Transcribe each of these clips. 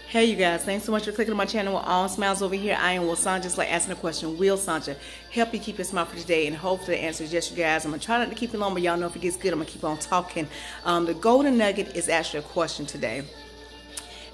Hey you guys, thanks so much for clicking on my channel with All Smiles over here. I am Will Sanja, just like asking a question. Will Sanja help you keep your smile for today? And hopefully the answer is yes, you guys. I'm going to try not to keep it long, but y'all know if it gets good, I'm going to keep on talking. The golden nugget is actually a question today.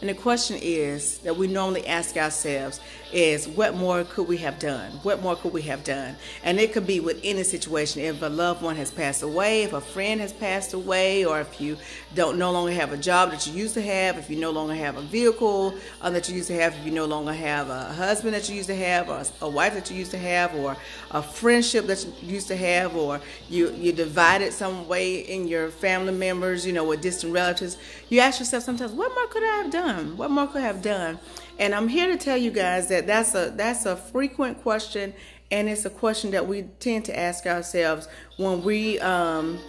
And the question is that we normally ask ourselves is, what more could we have done? What more could we have done? And it could be with any situation. If a loved one has passed away, if a friend has passed away, or if you don't no longer have a job that you used to have, if you no longer have a vehicle that you used to have, if you no longer have a husband that you used to have, or a wife that you used to have, or a friendship that you used to have, or you divided some way in your family members, with distant relatives, you ask yourself sometimes, what more could I have done? What more could I have done? And I'm here to tell you guys that that's a frequent question, and it's a question that we tend to ask ourselves when we when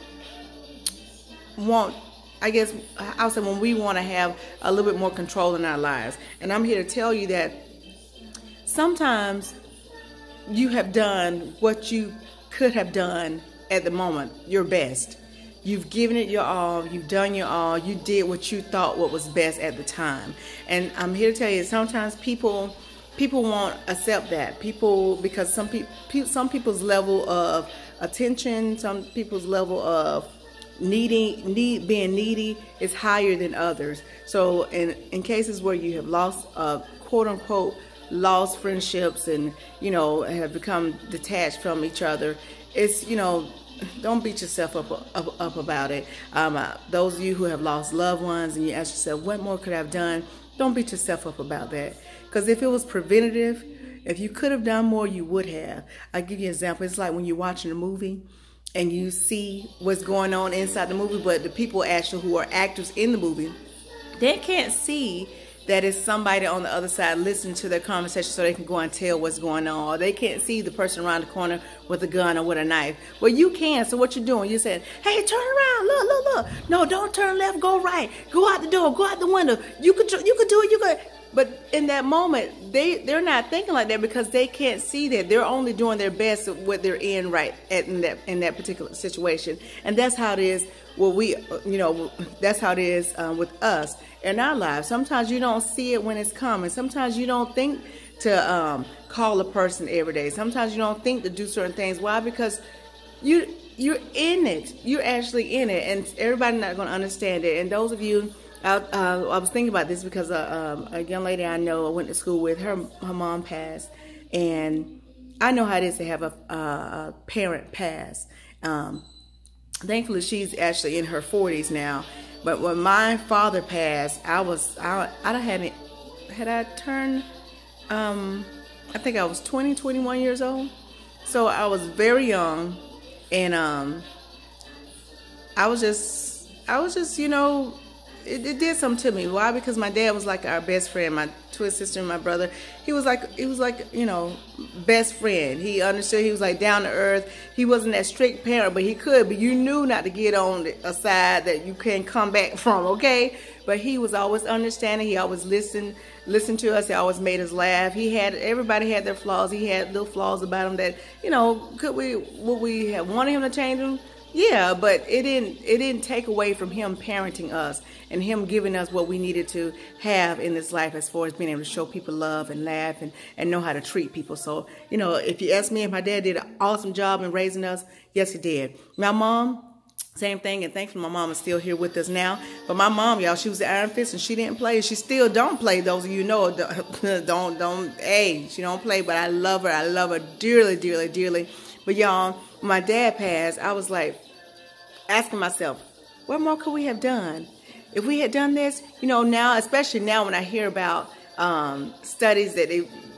we want to have a little bit more control in our lives. And I'm here to tell you that sometimes you have done what you could have done at the moment, your best. You've given it your all, you've done your all, you did what you thought what was best at the time. And I'm here to tell you, sometimes people won't accept that. Because some people's level of attention, some people's level of being needy is higher than others. So in cases where you have lost quote unquote lost friendships and have become detached from each other, it's don't beat yourself up about it. Those of you who have lost loved ones and you ask yourself, what more could I have done? Don't beat yourself up about that. Because if it was preventative, if you could have done more, you would have. I'll give you an example. It's like when you're watching a movie and you see what's going on inside the movie, but the people actually who are actors in the movie, they can't see that it's somebody on the other side listening to their conversation so they can go and tell what's going on. Or they can't see the person around the corner with a gun or with a knife. Well, you can. So what you're doing, you're saying, hey, turn around, look. No, don't turn left, go right. Go out the door, go out the window. You could do it, you could. But in that moment, they're not thinking like that because they can't see that. They're only doing their best at what they're in in that particular situation. And that's how it is. That's how it is with us in our lives. Sometimes you don't see it when it's coming. Sometimes you don't think to call a person every day. Sometimes you don't think to do certain things. Why? Because you're in it. You're actually in it, and everybody's not going to understand it. And those of you, I was thinking about this because a young lady I know, I went to school with, her mom passed, and I know how it is to have a parent pass. Thankfully, she's actually in her 40s now. But when my father passed, I turned, I think I was 21 years old. So I was very young, and I was just, it did something to me. Why? Because my dad was like our best friend. My twin sister and my brother, he was like best friend. He understood. He was like down to earth. He wasn't that strict parent, but he could. But you knew not to get on a side that you can't come back from. Okay. But he was always understanding. He always listened to us. He always made us laugh. Everybody had their flaws. He had little flaws about him that would we have wanted him to change them? Yeah, but it didn't take away from him parenting us and him giving us what we needed to have in this life as far as being able to show people love and laugh and know how to treat people. So, if you ask me if my dad did an awesome job in raising us, yes, he did. My mom, same thing, and thankfully my mom is still here with us now. But my mom, y'all, she was the Iron Fist and she didn't play. She still don't play. Those of you know, she don't play, but I love her. I love her dearly, dearly, dearly. But y'all, when my dad passed, I was like asking myself, what more could we have done? If we had done this, now, especially now when I hear about studies that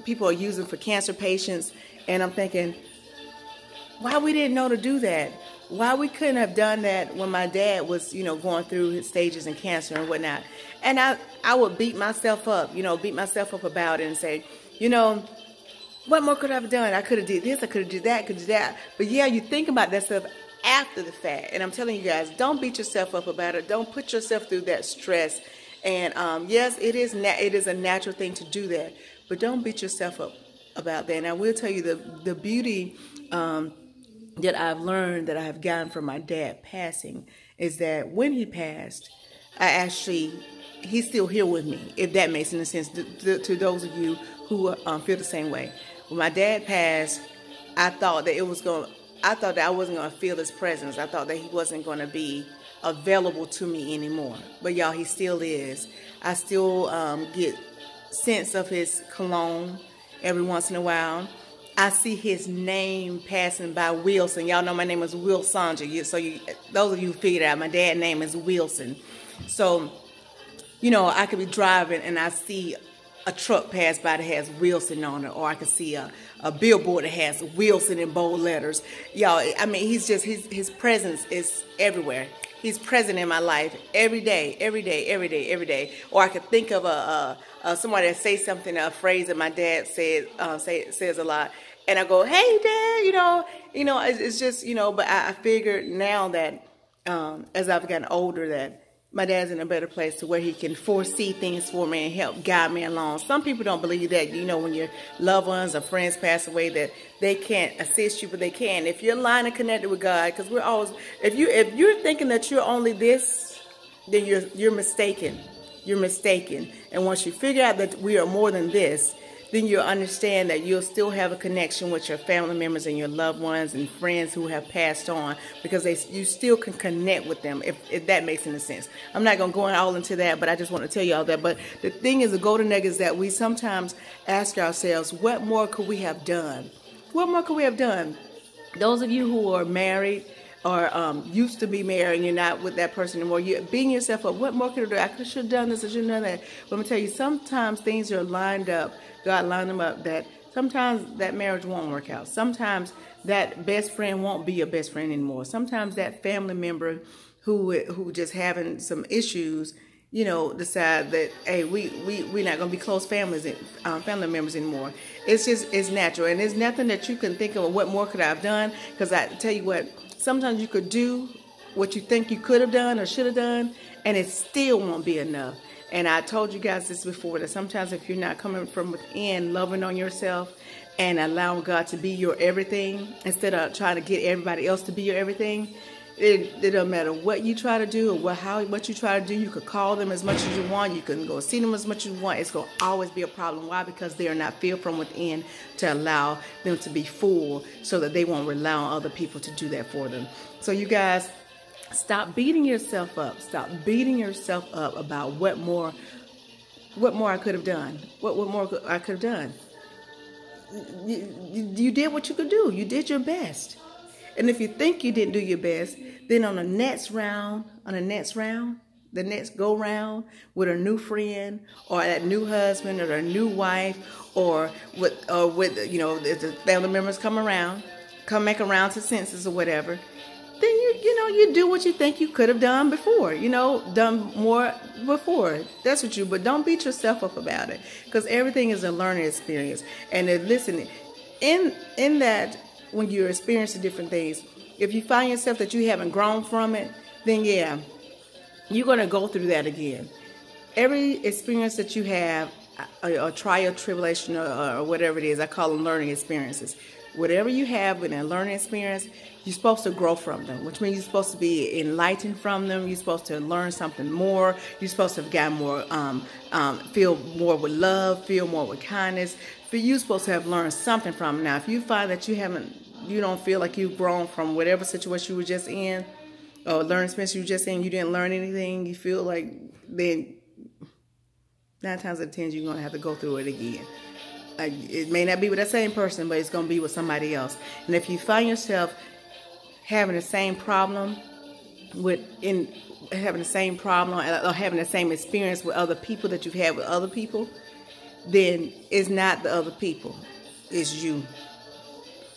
people are using for cancer patients, and I'm thinking, why we didn't know to do that? Why we couldn't have done that when my dad was, going through his stages in cancer and whatnot. And I would beat myself up about it and say, what more could I have done? I could have did this, I could have did that, could do that. But yeah, you think about that stuff after the fact. And I'm telling you guys, don't beat yourself up about it. Don't put yourself through that stress. And yes, it is a natural thing to do that. But don't beat yourself up about that. And I will tell you the beauty that I've learned, that I have gotten from my dad passing, is that when he passed, he's still here with me, if that makes any sense to those of you who feel the same way. When my dad passed, I thought that I wasn't going to feel his presence. I thought that he wasn't going to be available to me anymore. But y'all, he still is. I still get sense of his cologne every once in a while. I see his name passing by, Wilson. Y'all know my name is Wilson. So those of you who figured out, my dad's name is Wilson. So, you know, I could be driving and I see a truck pass by that has Wilson on it, or I could see a billboard that has Wilson in bold letters. Y'all, I mean, his presence is everywhere. He's present in my life every day, every day, every day, every day. Or I could think of somebody that says something, a phrase that my dad says a lot, and I go, "Hey, Dad," you know, it's just, you know. But I figured now that as I've gotten older, that my dad's in a better place to where he can foresee things for me and help guide me along. Some people don't believe that, you know, when your loved ones or friends pass away, that they can't assist you, but they can. If you're aligned and connected with God, because we're always, if you're thinking that you're only this, then you're mistaken. You're mistaken. And once you figure out that we are more than this, then you'll understand that you'll still have a connection with your family members and your loved ones and friends who have passed on, because you still can connect with them, if that makes any sense. I'm not going to go all into that, but I just want to tell you all that. But the thing is, the golden nugget is that we sometimes ask ourselves, what more could we have done? What more could we have done? Those of you who are married or used to be married and you're not with that person anymore, you're beating yourself up. What more could I do? I should have done this, I should have done that. But I'm going to tell you, sometimes things are lined up. God lined them up that sometimes that marriage won't work out. Sometimes that best friend won't be your best friend anymore. Sometimes that family member who just having some issues, you know, decide that, hey, we're not going to be close family members anymore. It's natural. And there's nothing that you can think of, what more could I have done? Because I tell you what, sometimes you could do what you think you could have done or should have done, and it still won't be enough. And I told you guys this before, that sometimes if you're not coming from within, loving on yourself and allowing God to be your everything, instead of trying to get everybody else to be your everything, it doesn't matter what you try to do or what you try to do. You could call them as much as you want. You can go see them as much as you want. It's going to always be a problem. Why? Because they are not filled from within to allow them to be full, so that they won't rely on other people to do that for them. So you guys, stop beating yourself up. Stop beating yourself up about what more I could have done. What more I could have done. You did what you could do. You did your best. And if you think you didn't do your best, then on the next go round with a new friend or that new husband or a new wife, or with you know, if the family members come back around to senses or whatever, then you do what you think you could have done before, done more before. That's what but don't beat yourself up about it, because everything is a learning experience. And listen, in that, when you're experiencing different things, if you find yourself that you haven't grown from it, then yeah, you're going to go through that again. Every experience that you have, a trial, tribulation, or whatever it is, I call them learning experiences. Whatever you have in a learning experience, you're supposed to grow from them, which means you're supposed to be enlightened from them. You're supposed to learn something more. You're supposed to have gotten more, feel more with love, feel more with kindness. But you're supposed to have learned something from them. Now, if you find that you don't feel like you've grown from whatever situation you were just in, or learning experience you were just in, you didn't learn anything, you feel like, then 9 times out of 10, you're going to have to go through it again. It may not be with that same person, but it's going to be with somebody else. And if you find yourself having the same problem or having the same experience with other people that you've had with other people, then it's not the other people, it's you.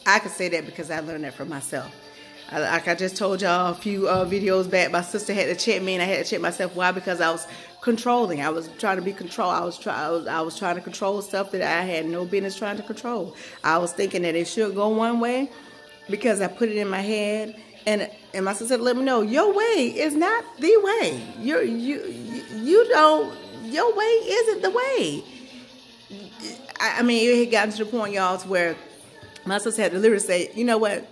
I can say that because I learned that from myself. Like I just told y'all a few videos back, my sister had to check me and I had to check myself. Why? Because I was controlling. I was trying to be controlled. I was trying to control stuff that I had no business trying to control. I was thinking that it should go one way because I put it in my head, and my sister let me know, your way is not the way. Your way isn't the way. I mean, it had gotten to the point, y'all, to where my sister had to literally say, you know what?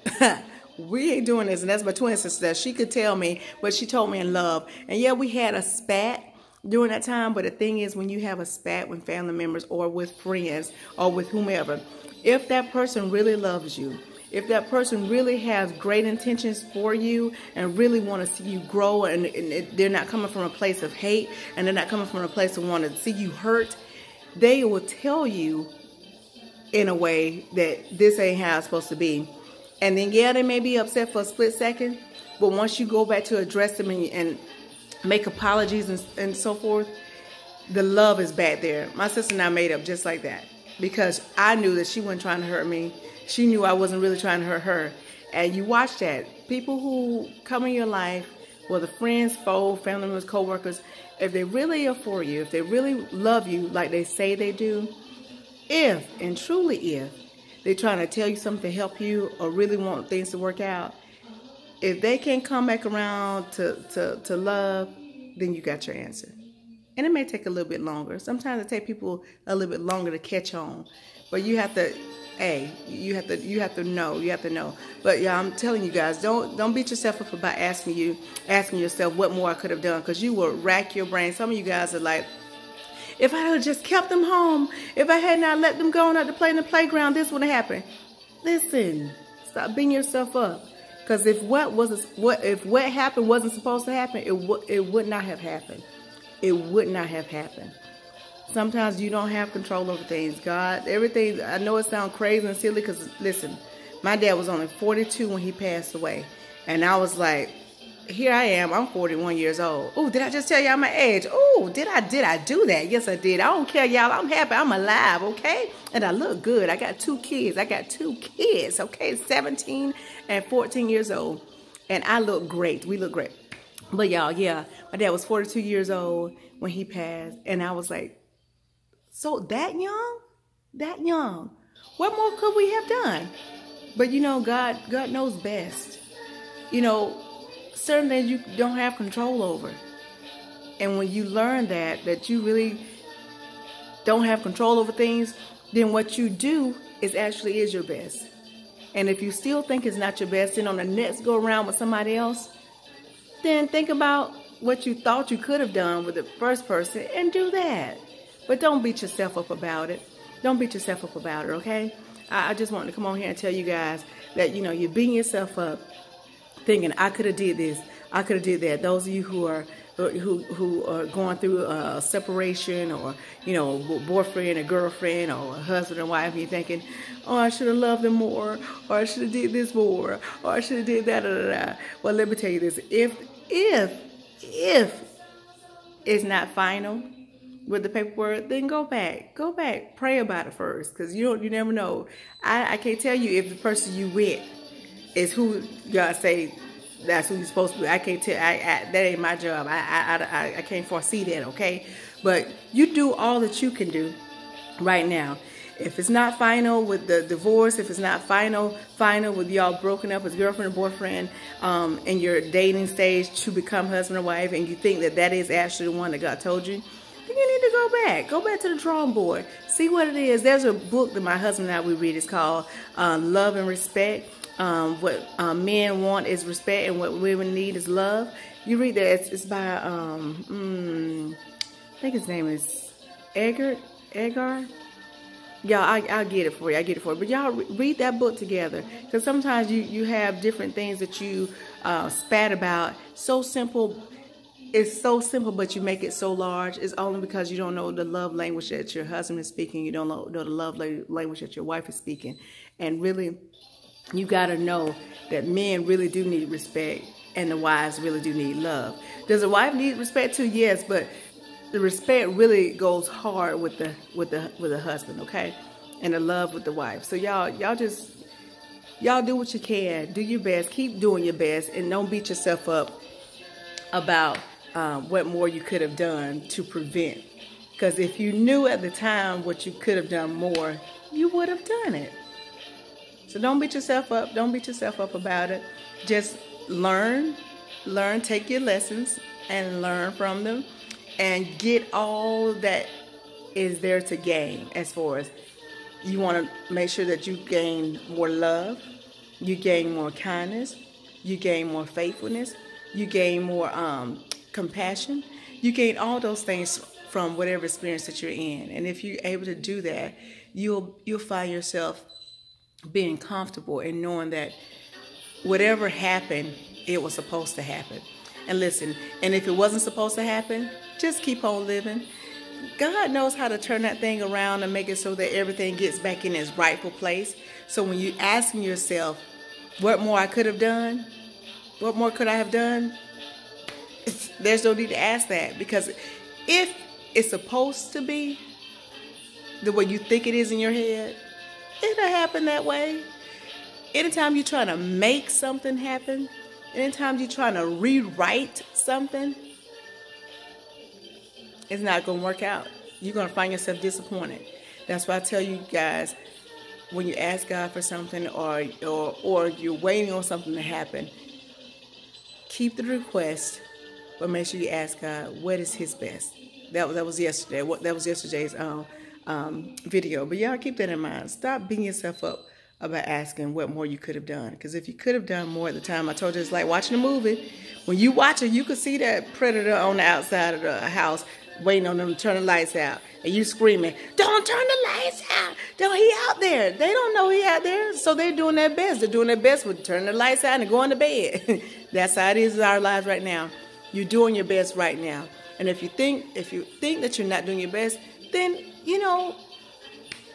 We ain't doing this. And that's my twin sister. She could tell me, but she told me in love. And yeah, we had a spat. during that time. But the thing is, when you have a spat with family members or with friends or with whomever, if that person really loves you, if that person really has great intentions for you and really want to see you grow, and they're not coming from a place of hate, and they're not coming from a place of wanting to see you hurt, they will tell you in a way that this ain't how it's supposed to be. And then, yeah, they may be upset for a split second, but once you go back to address them and make apologies and so forth, the love is back there. My sister and I made up just like that, because I knew that she wasn't trying to hurt me. She knew I wasn't really trying to hurt her. And you watch that. People who come in your life, whether friends, foes, family members, co-workers, if they really are for you, if they really love you like they say they do, if, and truly if, they're trying to tell you something to help you or really want things to work out, if they can't come back around to love, then you got your answer. And it may take a little bit longer. Sometimes it takes people a little bit longer to catch on. But you have to, you have to know. But yeah, I'm telling you guys, don't beat yourself up about asking yourself what more I could have done, because you will rack your brain. Some of you guys are like, if I had just kept them home, if I had not let them go out to play in the playground, this would have happened. Listen, stop beating yourself up. Because if what happened wasn't supposed to happen, it would not have happened. It would not have happened. Sometimes you don't have control over things. God, everything, I know it sounds crazy and silly, because listen, my dad was only 42 when he passed away. And I was like, here I am, I'm 41 years old. Oh, did I just tell y'all my age? Oh, did I do that? Yes, I did. I don't care, y'all. I'm happy. I'm alive, okay? And I look good. I got 2 kids. Okay? 17 and 14 years old. And I look great. We look great. But y'all, yeah, my dad was 42 years old when he passed. And I was like, so that young? That young? What more could we have done? But you know, God knows best. You know, certain things you don't have control over. And when you learn that you really don't have control over things, then what you do is your best. And if you still think it's not your best, then on the next go around with somebody else, then think about what you thought you could have done with the first person and do that. But don't beat yourself up about it. Don't beat yourself up about it, okay? I just wanted to come on here and tell you guys that, you know, you're beating yourself up thinking, I could have did this, I could have did that. Those of you who are going through a separation, or, you know, boyfriend or girlfriend or a husband or wife, and you're thinking, oh, I should have loved them more, or I should have did this more, or I should have did that. Well, let me tell you this. If it's not final with the paperwork, then go back, pray about it first, because you never know. I can't tell you if the person you with is who God say that's who you're supposed to be. I can't tell. That ain't my job. I can't foresee that. Okay, but you do all that you can do right now. If it's not final with the divorce, if it's not final with y'all broken up as girlfriend or boyfriend, in your dating stage to become husband or wife, and you think that is actually the one that God told you, then you need to go back to the drawing board, see what it is. There's a book that my husband and I we read. It's called Love and Respect. What men want is respect, and what women need is love. You read that. It's by I think his name is Eggerichs. Y'all, I'll get it for you. But y'all read that book together, because sometimes you have different things that you spat about. So simple. It's so simple, but you make it so large. It's only because you don't know the love language that your husband is speaking. You don't know the love language that your wife is speaking. And really, you got to know that men really do need respect, and the wives really do need love. Does a wife need respect too? Yes, but the respect really goes hard with the husband, okay? And the love with the wife. So y'all do what you can. Do your best. Keep doing your best, and don't beat yourself up about what more you could have done to prevent. Because if you knew at the time what you could have done more, you would have done it. So don't beat yourself up. Don't beat yourself up about it. Just learn, take your lessons and learn from them, and get all that is there to gain. As far as you want to make sure that you gain more love, you gain more kindness, you gain more faithfulness, you gain more compassion, You gain all those things from whatever experience that you're in. And if you're able to do that, you'll find yourself being comfortable and knowing that whatever happened, it was supposed to happen. And listen, and if it wasn't supposed to happen, just keep on living. God knows how to turn that thing around and make it so that everything gets back in its rightful place. So when you're asking yourself, what more I could have done? What more could I have done? There's no need to ask that, because if it's supposed to be the way you think it is in your head, it'll happen that way. Anytime you're trying to make something happen, anytime you're trying to rewrite something, it's not going to work out. You're going to find yourself disappointed. That's why I tell you guys, when you ask God for something or you're waiting on something to happen, keep the request, but make sure you ask God, what is his best? That was yesterday. That was yesterday's video. But y'all keep that in mind. Stop beating yourself up about asking what more you could have done. Because if you could have done more at the time, I told you, it's like watching a movie. When you watch it, you could see that predator on the outside of the house waiting on them to turn the lights out. And you screaming, don't turn the lights out. He out there. They don't know he out there. So they're doing their best. They're doing their best with turning the lights out and going to bed. That's how it is in our lives right now. You're doing your best right now. And if you think that you're not doing your best, then,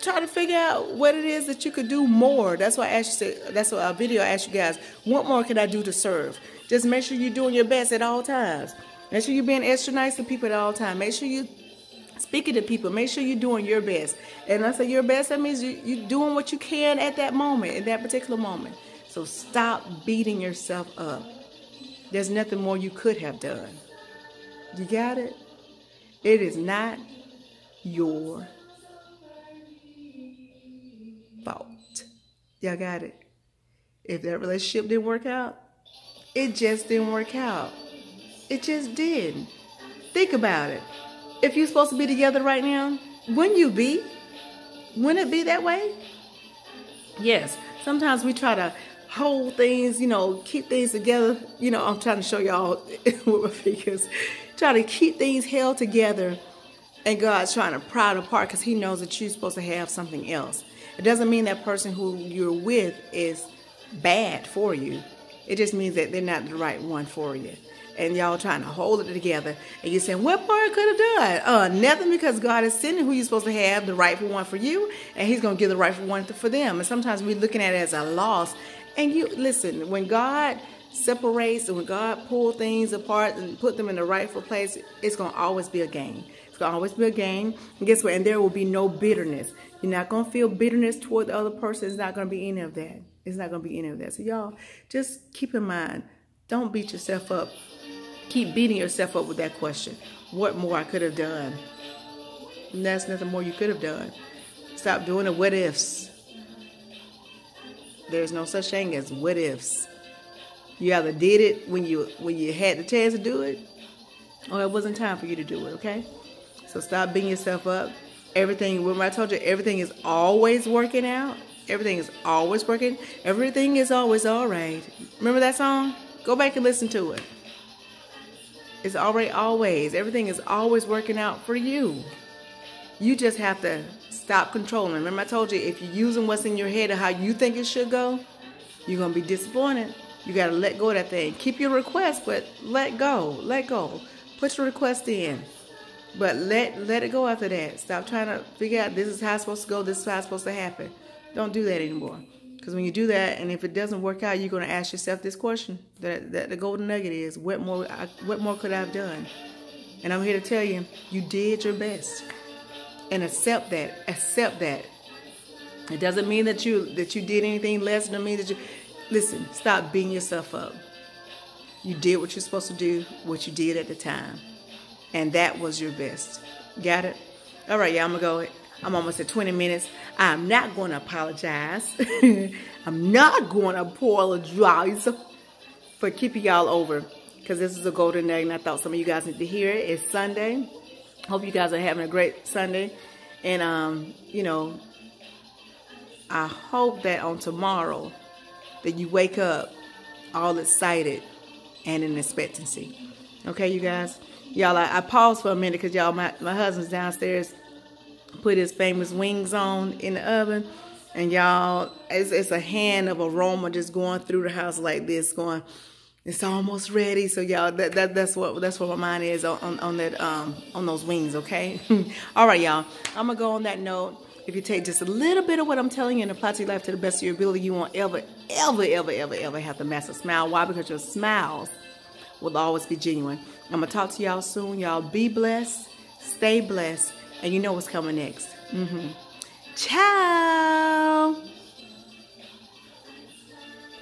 try to figure out what it is that you could do more. That's why that's what our video asked you guys, what more can I do to serve? Just make sure you're doing your best at all times. Make sure you're being extra nice to people at all times. Make sure you're speaking to people. Make sure you're doing your best. And when I say your best, that means you're doing what you can at that moment, in that particular moment. So stop beating yourself up. There's nothing more you could have done. You got it? It is not your fault. Y'all got it? If that relationship didn't work out, it just didn't work out. It just didn't. Think about it. If you're supposed to be together right now, wouldn't you be? Wouldn't it be that way? Yes. Sometimes we try to hold things, keep things together. I'm trying to show y'all with my fingers. Try to keep things held together. And God's trying to pry it apart because he knows that you're supposed to have something else. It doesn't mean that person who you're with is bad for you. It just means that they're not the right one for you. And y'all trying to hold it together. And you're saying, what more could have done? Nothing, because God is sending who you're supposed to have, the rightful one for you. And he's going to give the rightful one for them. And sometimes we're looking at it as a loss. And you listen, when God separates and when God pulls things apart and put them in the rightful place, it's going to always be a gain. It's going to always be a gain. And guess what? And there will be no bitterness. You're not going to feel bitterness toward the other person. It's not going to be any of that. It's not going to be any of that. So y'all, just keep in mind, don't beat yourself up. Keep beating yourself up with that question. What more I could have done? And that's nothing more you could have done. Stop doing the what ifs. There's no such thing as what ifs. You either did it when you had the chance to do it, or it wasn't time for you to do it, okay? So stop beating yourself up. Everything, remember I told you, everything is always working out. Everything is always working. Everything is always all right. Remember that song? Go back and listen to it. It's already always. Everything is always working out for you. You just have to stop controlling. Remember I told you, if you're using what's in your head or how you think it should go, you're going to be disappointed. You got to let go of that thing. Keep your request, but let go. Let go. Put your request in. But let it go after that. Stop trying to figure out this is how it's supposed to go, this is how it's supposed to happen. Don't do that anymore. Because when you do that, and if it doesn't work out, you're going to ask yourself this question. That the golden nugget is, what more could I have done? And I'm here to tell you, you did your best. And accept that. Accept that. It doesn't mean that you did anything less. It doesn't mean that you... Listen, stop beating yourself up. You did what you're supposed to do, what you did at the time. And that was your best. Got it? All right, y'all, I'm going to go. I'm almost at 20 minutes. I'm not going to apologize. I'm not going to apologize for keeping y'all over, because this is a golden nugget, and I thought some of you guys need to hear it. It's Sunday. Hope you guys are having a great Sunday. And, I hope that on tomorrow that you wake up all excited and in expectancy. Okay, you guys? Y'all, I paused for a minute because y'all, my husband's downstairs put his famous wings on in the oven. And y'all, it's a hand of aroma just going through the house like this, going, it's almost ready. So y'all, that's what my mind is on that on those wings, okay? All right, y'all. I'm gonna go on that note. If you take just a little bit of what I'm telling you and apply to your life to the best of your ability, you won't ever have to mask a smile. Why? Because your smiles will always be genuine. I'm gonna talk to y'all soon. Y'all be blessed, stay blessed, and you know what's coming next. Ciao.